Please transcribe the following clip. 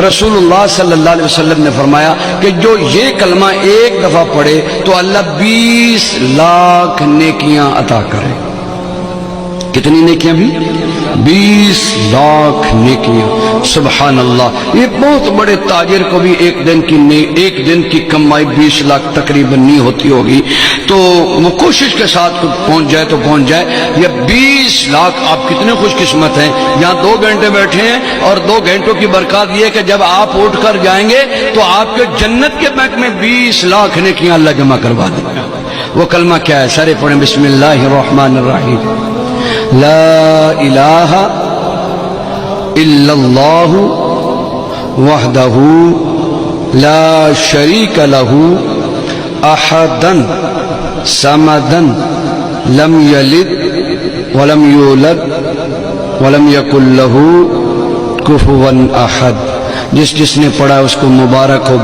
رسول اللہ صلی اللہ علیہ وسلم نے فرمایا کہ جو یہ کلمہ ایک دفعہ پڑھے تو اللہ 20 لاکھ نیکیاں عطا کرے. کتنی نیکیاں بھی؟ 20 لاکھ نیکیاں. سبحان اللہ. یہ بہت بڑے تاجر کو بھی ایک دن کی کمائی 20 لاکھ تقریباً نہیں ہوتی ہوگی، تو وہ کوشش کے ساتھ پہنچ جائے تو پہنچ جائے. یہ 20 لاکھ، آپ کتنے خوش قسمت ہیں. یہاں 2 گھنٹے بیٹھے ہیں اور 2 گھنٹوں کی برکات یہ کہ جب آپ اٹھ کر جائیں گے تو آپ کے جنت کے بینک میں 20 لاکھ نیکیاں اللہ جمع کروا دیں گے. وہ کلمہ کیا ہے؟ سارے پڑھیں. بسم اللہ الرحمن الرحیم. لا الہ الا اللہ وحدہ لا شریک لہ احدا صمدا لم یلد ولم یولد ولم یکن لہ کفوا احد. جس نے پڑھا اس کو مبارک ہو.